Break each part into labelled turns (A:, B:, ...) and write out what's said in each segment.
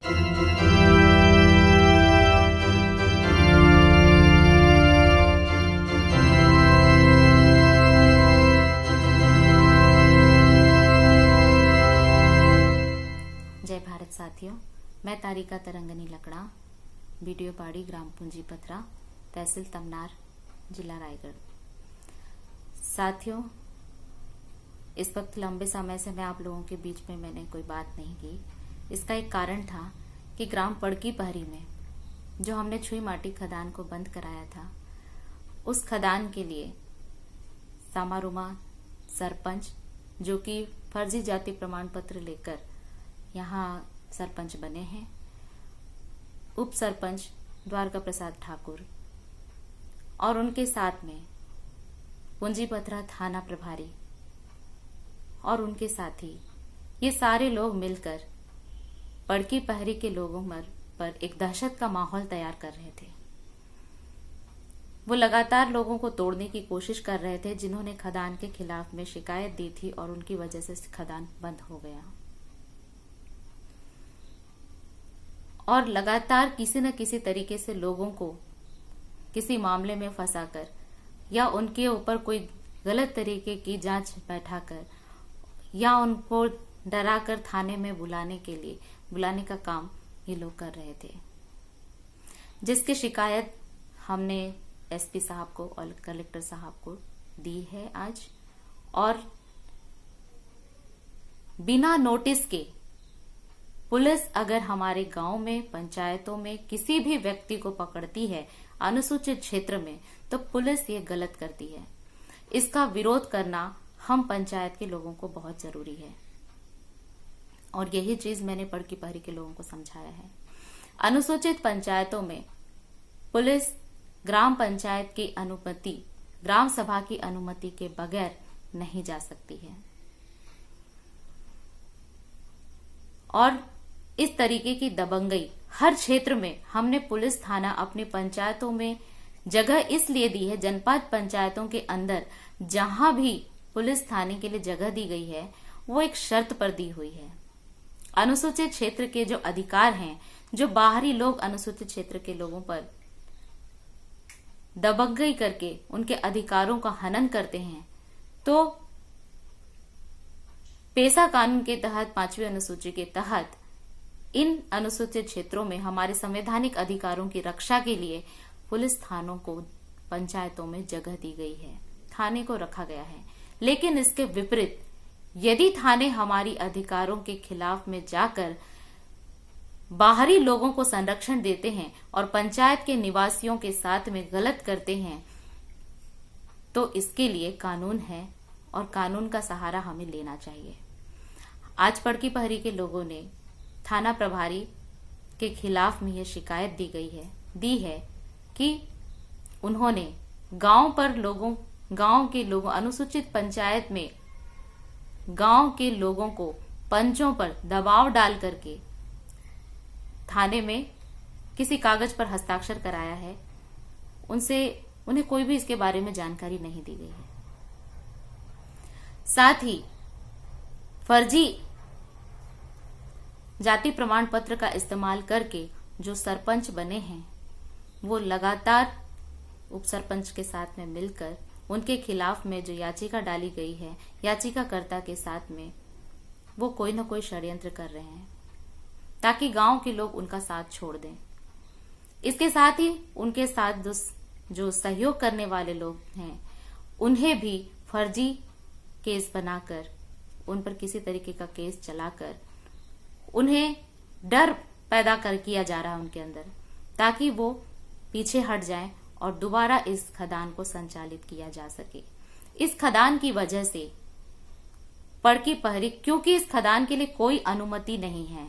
A: जय भारत साथियों, मैं तारिका तरंगनी लकड़ा, बीडीओ पाड़ी, ग्राम पूंजी पथरा, तहसील तमनार, जिला रायगढ़। साथियों, इस वक्त लंबे समय से मैं आप लोगों के बीच में मैंने कोई बात नहीं की। इसका एक कारण था कि ग्राम पड़की पहरी में जो हमने छुई माटी खदान को बंद कराया था, उस खदान के लिए सामारुमा सरपंच, जो कि फर्जी जाति प्रमाण पत्र लेकर यहाँ सरपंच बने हैं, उप सरपंच द्वारका प्रसाद ठाकुर और उनके साथ में पूंजी पथरा थाना प्रभारी और उनके साथी, ये सारे लोग मिलकर पड़की पहरी के लोगों पर एक दहशत का माहौल तैयार कर रहे थे। वो लगातार लोगों को तोड़ने की कोशिश कर रहे थे, जिन्होंने खदान के खिलाफ में शिकायत दी थी और उनकी वजह से खदान बंद हो गया। और लगातार किसी न किसी तरीके से लोगों को किसी मामले में फंसाकर या उनके ऊपर कोई गलत तरीके की जांच बैठाकर या उनको डराकर थाने में बुलाने का काम ये लोग कर रहे थे, जिसकी शिकायत हमने एसपी साहब को और कलेक्टर साहब को दी है आज। और बिना नोटिस के पुलिस अगर हमारे गांव में, पंचायतों में किसी भी व्यक्ति को पकड़ती है अनुसूचित क्षेत्र में, तो पुलिस ये गलत करती है। इसका विरोध करना हम पंचायत के लोगों को बहुत जरूरी है और यही चीज मैंने पड़की पहरी के लोगों को समझाया है। अनुसूचित पंचायतों में पुलिस ग्राम पंचायत की अनुमति, ग्राम सभा की अनुमति के बगैर नहीं जा सकती है। और इस तरीके की दबंगई हर क्षेत्र में हमने पुलिस थाना अपनी पंचायतों में जगह इसलिए दी है, जनपद पंचायतों के अंदर जहां भी पुलिस थाने के लिए जगह दी गई है वो एक शर्त पर दी हुई है। अनुसूचित क्षेत्र के जो अधिकार हैं, जो बाहरी लोग अनुसूचित क्षेत्र के लोगों पर दबंगई करके उनके अधिकारों का हनन करते हैं, तो पेशा कानून के तहत 5वीं अनुसूची के तहत इन अनुसूचित क्षेत्रों में हमारे संवैधानिक अधिकारों की रक्षा के लिए पुलिस थानों को, पंचायतों में जगह दी गई है, थाने को रखा गया है। लेकिन इसके विपरीत यदि थाने हमारी अधिकारों के खिलाफ में जाकर बाहरी लोगों को संरक्षण देते हैं और पंचायत के निवासियों के साथ में गलत करते हैं, तो इसके लिए कानून है और कानून का सहारा हमें लेना चाहिए। आज पड़की पहरी के लोगों ने थाना प्रभारी के खिलाफ में यह शिकायत दी है कि उन्होंने गांव के लोगों, अनुसूचित पंचायत में गांव के लोगों को पंचों पर दबाव डाल करके थाने में किसी कागज पर हस्ताक्षर कराया है। उन्हें कोई भी इसके बारे में जानकारी नहीं दी गई है। साथ ही फर्जी जाति प्रमाण पत्र का इस्तेमाल करके जो सरपंच बने हैं, वो लगातार उप सरपंच के साथ में मिलकर उनके खिलाफ में जो याचिका डाली गई है, याचिकाकर्ता के साथ में वो कोई ना कोई षड्यंत्र कर रहे हैं ताकि गांव के लोग उनका साथ छोड़ दें। इसके साथ ही उनके साथ जो सहयोग करने वाले लोग हैं, उन्हें भी फर्जी केस बनाकर, उन पर किसी तरीके का केस चलाकर उन्हें डर पैदा किया जा रहा है उनके अंदर, ताकि वो पीछे हट जाएं और दोबारा इस खदान को संचालित किया जा सके। इस खदान की वजह से पड़की पहरी, क्योंकि इस खदान के लिए कोई अनुमति नहीं है,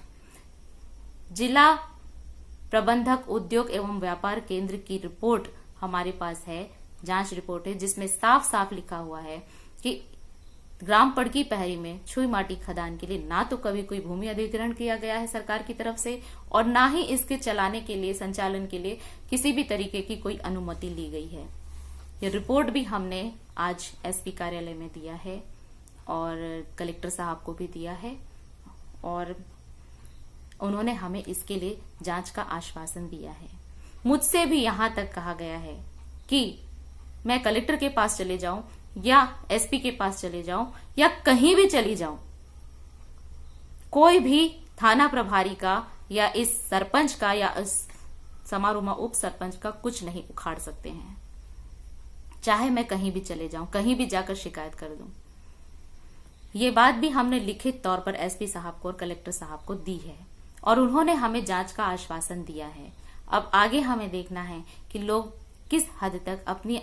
A: जिला प्रबंधक उद्योग एवं व्यापार केंद्र की रिपोर्ट हमारे पास है, जांच रिपोर्ट है, जिसमें साफ साफ लिखा हुआ है कि ग्राम पड़की पहरी में छुई माटी खदान के लिए ना तो कभी कोई भूमि अधिग्रहण किया गया है सरकार की तरफ से, और ना ही इसके चलाने के लिए, संचालन के लिए किसी भी तरीके की कोई अनुमति ली गई है। ये रिपोर्ट भी हमने आज एसपी कार्यालय में दिया है और कलेक्टर साहब को भी दिया है। और उन्होंने हमें इसके लिए जांच का आश्वासन दिया है। मुझसे भी यहां तक कहा गया है कि मैं कलेक्टर के पास चले जाऊं या एसपी के पास चले जाऊं या कहीं भी चली जाऊं, कोई भी थाना प्रभारी का या इस सरपंच का या इस समारोह उप सरपंच का कुछ नहीं उखाड़ सकते हैं। चाहे मैं कहीं भी चले जाऊं, कहीं भी जाकर शिकायत कर दूं। ये बात भी हमने लिखित तौर पर एसपी साहब को और कलेक्टर साहब को दी है और उन्होंने हमें जांच का आश्वासन दिया है। अब आगे हमें देखना है कि लोग किस हद तक अपनी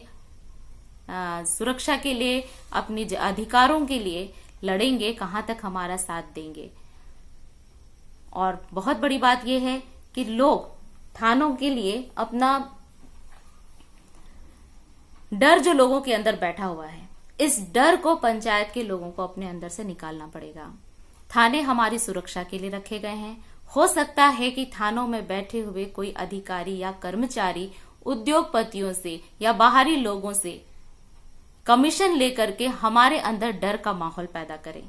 A: सुरक्षा के लिए, अपने अधिकारों के लिए लड़ेंगे, कहां तक हमारा साथ देंगे। और बहुत बड़ी बात यह है कि लोग थानों के लिए अपना डर जो लोगों के अंदर बैठा हुआ है, इस डर को पंचायत के लोगों को अपने अंदर से निकालना पड़ेगा। थाने हमारी सुरक्षा के लिए रखे गए हैं। हो सकता है कि थानों में बैठे हुए कोई अधिकारी या कर्मचारी उद्योगपतियों से या बाहरी लोगों से कमीशन लेकर के हमारे अंदर डर का माहौल पैदा करें।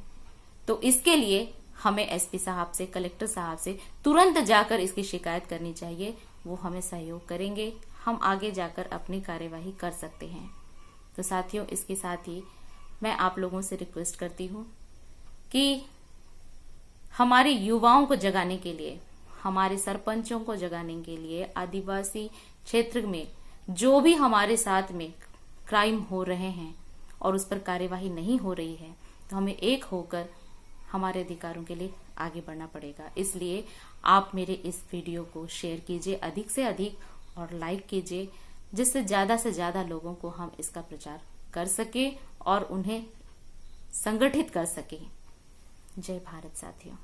A: तो इसके लिए हमें एसपी साहब से, कलेक्टर साहब से तुरंत जाकर इसकी शिकायत करनी चाहिए। वो हमें सहयोग करेंगे, हम आगे जाकर अपनी कार्यवाही कर सकते हैं। तो साथियों, इसके साथ ही मैं आप लोगों से रिक्वेस्ट करती हूं कि हमारे युवाओं को जगाने के लिए, हमारे सरपंचों को जगाने के लिए, आदिवासी क्षेत्र में जो भी हमारे साथ में क्राइम हो रहे हैं और उस पर कार्यवाही नहीं हो रही है, तो हमें एक होकर हमारे अधिकारों के लिए आगे बढ़ना पड़ेगा। इसलिए आप मेरे इस वीडियो को शेयर कीजिए अधिक से अधिक और लाइक कीजिए, जिससे ज्यादा से ज्यादा लोगों को हम इसका प्रचार कर सके और उन्हें संगठित कर सके। जय भारत साथियों।